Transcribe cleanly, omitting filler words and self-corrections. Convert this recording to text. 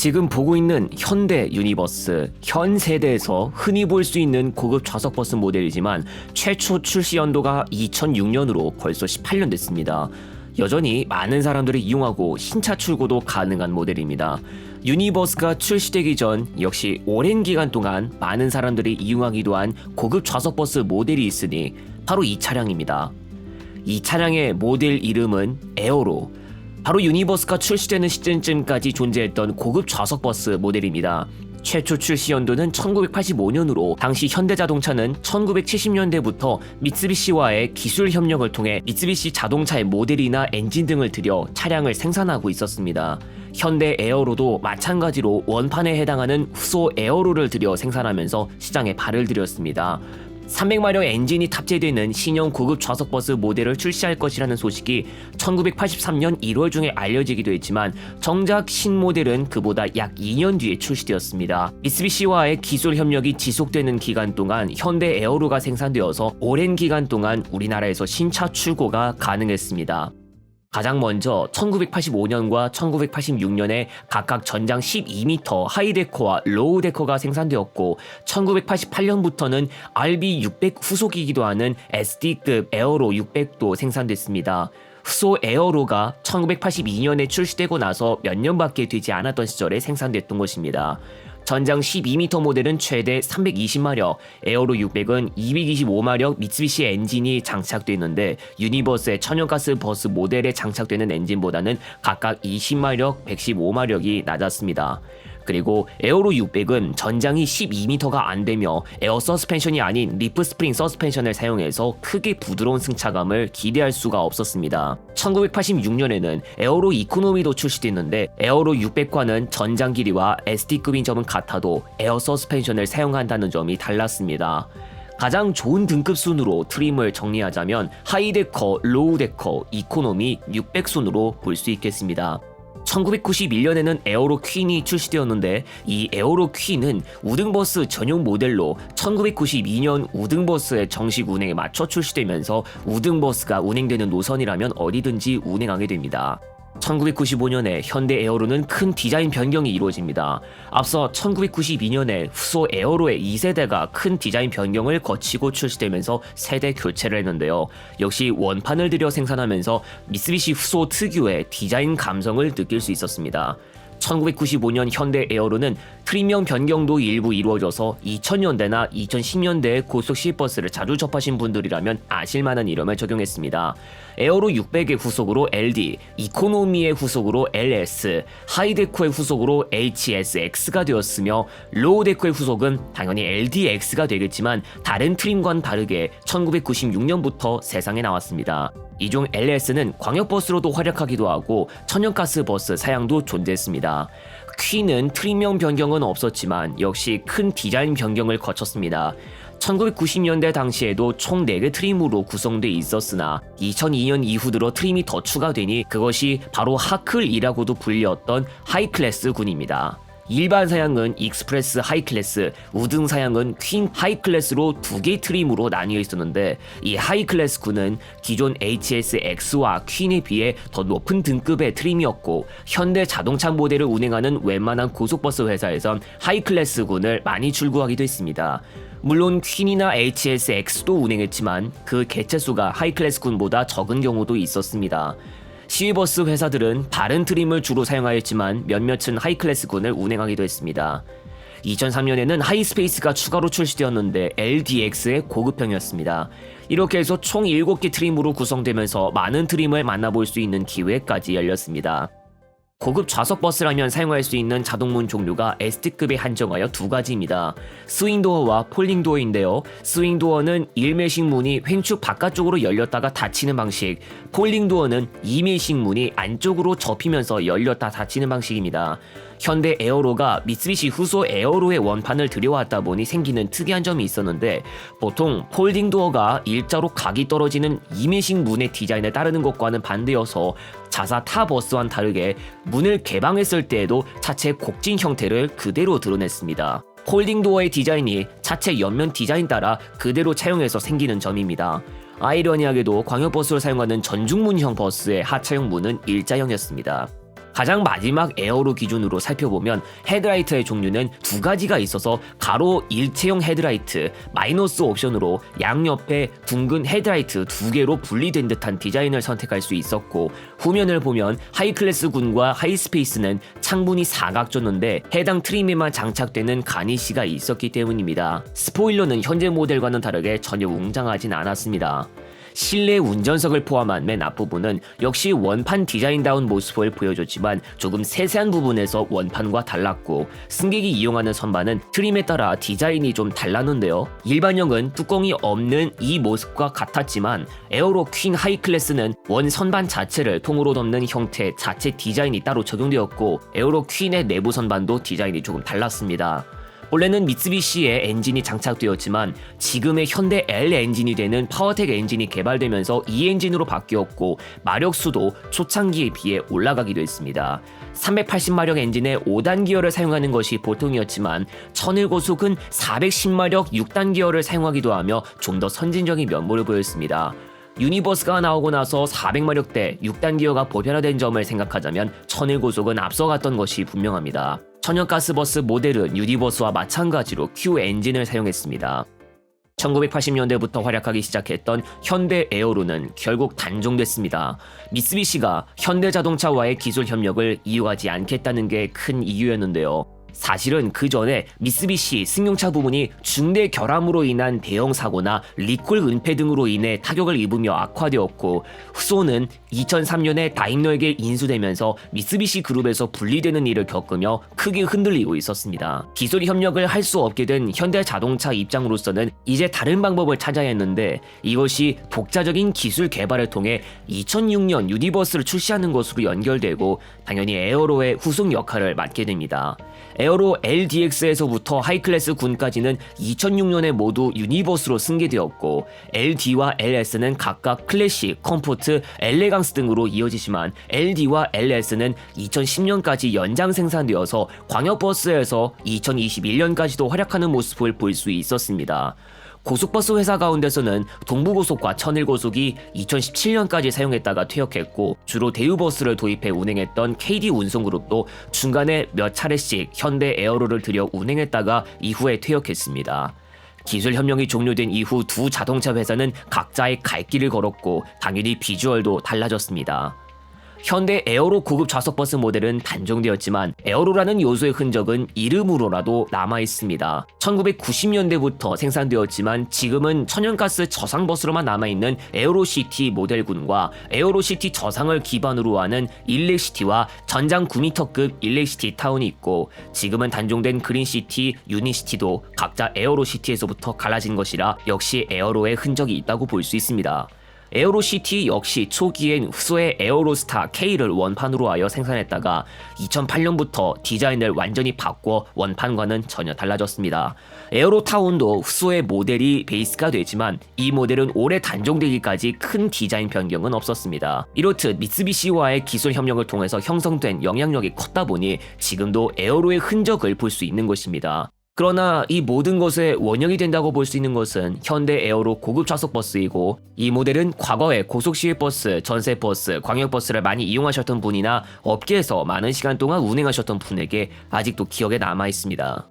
지금 보고 있는 현대 유니버스, 현 세대에서 흔히 볼 수 있는 고급 좌석버스 모델이지만 최초 출시 연도가 2006년으로 벌써 18년 됐습니다. 여전히 많은 사람들이 이용하고 신차 출고도 가능한 모델입니다. 유니버스가 출시되기 전 역시 오랜 기간 동안 많은 사람들이 이용하기도 한 고급 좌석버스 모델이 있으니 바로 이 차량입니다. 이 차량의 모델 이름은 에어로. 바로 유니버스가 출시되는 시점쯤까지 존재했던 고급 좌석버스 모델입니다. 최초 출시 연도는 1985년으로 당시 현대자동차는 1970년대부터 미쓰비시와의 기술 협력을 통해 미쓰비시 자동차의 모델이나 엔진 등을 들여 차량을 생산하고 있었습니다. 현대 에어로도 마찬가지로 원판에 해당하는 후소 에어로를 들여 생산하면서 시장에 발을 들였습니다. 300마력 엔진이 탑재되는 신형 고급 좌석버스 모델을 출시할 것이라는 소식이 1983년 1월 중에 알려지기도 했지만 정작 신모델은 그보다 약 2년 뒤에 출시되었습니다. 미쓰비시와의 기술 협력이 지속되는 기간 동안 현대 에어로가 생산되어서 오랜 기간 동안 우리나라에서 신차 출고가 가능했습니다. 가장 먼저 1985년과 1986년에 각각 전장 12m 하이데커와 로우데커가 생산되었고 1988년부터는 RB600 후속이기도 하는 SD급 에어로 600도 생산됐습니다. 후소 에어로가 1982년에 출시되고 나서 몇 년밖에 되지 않았던 시절에 생산됐던 것입니다. 전장 12m 모델은 최대 320마력, 에어로 600은 225마력 미쓰비시 엔진이 장착되어 있는데 유니버스의 천연가스 버스 모델에 장착되는 엔진보다는 각각 20마력, 115마력이 낮았습니다. 그리고 에어로 600은 전장이 12m가 안되며 에어 서스펜션이 아닌 리프 스프링 서스펜션을 사용해서 크게 부드러운 승차감을 기대할 수가 없었습니다. 1986년에는 에어로 이코노미도 출시됐는데 에어로 600과는 전장 길이와 SD급인 점은 같아도 에어 서스펜션을 사용한다는 점이 달랐습니다. 가장 좋은 등급 순으로 트림을 정리하자면 하이데커, 로우데커, 이코노미, 600순으로 볼 수 있겠습니다. 1991년에는 에어로 퀸이 출시되었는데 이 에어로 퀸은 우등버스 전용 모델로 1992년 우등버스의 정식 운행에 맞춰 출시되면서 우등버스가 운행되는 노선이라면 어디든지 운행하게 됩니다. 1995년에 현대 에어로는 큰 디자인 변경이 이루어집니다. 앞서 1992년에 후소 에어로의 2세대가 큰 디자인 변경을 거치고 출시되면서 세대 교체를 했는데요. 역시 원판을 들여 생산하면서 미쓰비시 후소 특유의 디자인 감성을 느낄 수 있었습니다. 1995년 현대 에어로는 트림형 변경도 일부 이루어져서 2000년대나 2010년대에 고속 시외버스를 자주 접하신 분들이라면 아실만한 이름을 적용했습니다. 에어로 600의 후속으로 LD, 이코노미의 후속으로 LS, 하이데코의 후속으로 HSX가 되었으며 로우데코의 후속은 당연히 LDX가 되겠지만 다른 트림과는 다르게 1996년부터 세상에 나왔습니다. 이중 LS는 광역버스로도 활약하기도 하고 천연가스 버스 사양도 존재했습니다. 퀸은 트림형 변경은 없었지만 역시 큰 디자인 변경을 거쳤습니다. 1990년대 당시에도 총 4개 트림으로 구성돼 있었으나 2002년 이후 들어 트림이 더 추가되니 그것이 바로 하클이라고도 불렸던 하이클래스 군입니다. 일반 사양은 익스프레스 하이클래스, 우등 사양은 퀸 하이클래스로 2개의 트림으로 나뉘어 있었는데 이 하이클래스군은 기존 HSX와 퀸에 비해 더 높은 등급의 트림이었고 현대 자동차 모델을 운행하는 웬만한 고속버스 회사에선 하이클래스군을 많이 출고하기도 했습니다. 물론 퀸이나 HSX도 운행했지만 그 개체수가 하이클래스군보다 적은 경우도 있었습니다. 시외버스 회사들은 다른 트림을 주로 사용하였지만 몇몇은 하이클래스군을 운행하기도 했습니다. 2003년에는 하이스페이스가 추가로 출시되었는데 LDX의 고급형이었습니다. 이렇게 해서 총 7개 트림으로 구성되면서 많은 트림을 만나볼 수 있는 기회까지 열렸습니다. 고급 좌석버스라면 사용할 수 있는 자동문 종류가 S급에 한정하여 2가지입니다. 스윙도어와 폴딩도어인데요. 스윙도어는 일매식 문이 횡축 바깥쪽으로 열렸다가 닫히는 방식, 폴딩도어는 이매식 문이 안쪽으로 접히면서 열렸다 닫히는 방식입니다. 현대 에어로가 미쓰비시 후소 에어로의 원판을 들여왔다 보니 생기는 특이한 점이 있었는데 보통 폴딩도어가 일자로 각이 떨어지는 이매식 문의 디자인을 따르는 것과는 반대여서 자사 타 버스와는 다르게 문을 개방했을 때에도 차체 곡진 형태를 그대로 드러냈습니다. 폴딩도어의 디자인이 차체 옆면 디자인 따라 그대로 차용해서 생기는 점입니다. 아이러니하게도 광역버스로 사용하는 전중문형 버스의 하차용 문은 일자형이었습니다. 가장 마지막 에어로 기준으로 살펴보면 헤드라이트의 종류는 두 가지가 있어서 가로 일체형 헤드라이트, 마이너스 옵션으로 양옆에 둥근 헤드라이트 두 개로 분리된 듯한 디자인을 선택할 수 있었고, 후면을 보면 하이클래스군과 하이스페이스는 창문이 사각졌는데 해당 트림에만 장착되는 가니쉬가 있었기 때문입니다. 스포일러는 현재 모델과는 다르게 전혀 웅장하진 않았습니다. 실내 운전석을 포함한 맨 앞부분은 역시 원판 디자인다운 모습을 보여줬지만 조금 세세한 부분에서 원판과 달랐고, 승객이 이용하는 선반은 트림에 따라 디자인이 좀 달랐는데요. 일반형은 뚜껑이 없는 이 모습과 같았지만 에어로 퀸 하이클래스는 원 선반 자체를 통으로 덮는 형태의 자체 디자인이 따로 적용되었고, 에어로 퀸의 내부 선반도 디자인이 조금 달랐습니다. 원래는 미쓰비시의 엔진이 장착되었지만 지금의 현대 L 엔진이 되는 파워텍 엔진이 개발되면서 이 엔진으로 바뀌었고, 마력수도 초창기에 비해 올라가기도 했습니다. 380마력 엔진의 5단 기어를 사용하는 것이 보통이었지만 천일고속은 410마력 6단 기어를 사용하기도 하며 좀 더 선진적인 면모를 보였습니다. 유니버스가 나오고 나서 400마력대 6단 기어가 보편화된 점을 생각하자면 천일고속은 앞서갔던 것이 분명합니다. 천연가스버스 모델은 유니버스와 마찬가지로 Q 엔진을 사용했습니다. 1980년대부터 활약하기 시작했던 현대 에어로는 결국 단종됐습니다. 미쓰비시가 현대자동차와의 기술 협력을 이어가지 않겠다는 게 큰 이유였는데요. 사실은 그 전에 미쓰비시 승용차 부문이 중대 결함으로 인한 대형 사고나 리콜 은폐 등으로 인해 타격을 입으며 악화되었고, 후소는 2003년에 다임러에게 인수되면서 미쓰비시 그룹에서 분리되는 일을 겪으며 크게 흔들리고 있었습니다. 기술 협력을 할 수 없게 된 현대자동차 입장으로서는 이제 다른 방법을 찾아야 했는데, 이것이 독자적인 기술 개발을 통해 2006년 유니버스를 출시하는 것으로 연결되고 당연히 에어로의 후속 역할을 맡게 됩니다. 에어로 LDX에서부터 하이클래스 군까지는 2006년에 모두 유니버스로 승계되었고, LD와 LS는 각각 클래식, 컴포트, 엘레강스 등으로 이어지지만 LD와 LS는 2010년까지 연장 생산되어서 광역버스에서 2021년까지도 활약하는 모습을 볼 수 있었습니다. 고속버스 회사 가운데서는 동부고속과 천일고속이 2017년까지 사용했다가 퇴역했고, 주로 대우버스를 도입해 운행했던 KD운송그룹도 중간에 몇 차례씩 현대 에어로를 들여 운행했다가 이후에 퇴역했습니다. 기술 협력이 종료된 이후 두 자동차 회사는 각자의 갈 길을 걸었고 당연히 비주얼도 달라졌습니다. 현대 에어로 고급 좌석버스 모델은 단종되었지만 에어로라는 요소의 흔적은 이름으로라도 남아있습니다. 1990년대부터 생산되었지만 지금은 천연가스 저상버스로만 남아있는 에어로시티 모델군과 에어로시티 저상을 기반으로 하는 일렉시티와 전장 9m급 일렉시티 타운이 있고, 지금은 단종된 그린시티, 유니시티도 각자 에어로시티에서부터 갈라진 것이라 역시 에어로의 흔적이 있다고 볼 수 있습니다. 에어로시티 역시 초기엔 후소의 에어로스타 K를 원판으로 하여 생산했다가 2008년부터 디자인을 완전히 바꿔 원판과는 전혀 달라졌습니다. 에어로타운도 후소의 모델이 베이스가 되지만 이 모델은 올해 단종되기까지 큰 디자인 변경은 없었습니다. 이렇듯 미쓰비시와의 기술 협력을 통해서 형성된 영향력이 컸다 보니 지금도 에어로의 흔적을 볼 수 있는 것입니다. 그러나 이 모든 것의 원형이 된다고 볼 수 있는 것은 현대 에어로 고급 좌석버스이고, 이 모델은 과거에 고속시외버스, 전세버스, 광역버스를 많이 이용하셨던 분이나 업계에서 많은 시간 동안 운행하셨던 분에게 아직도 기억에 남아 있습니다.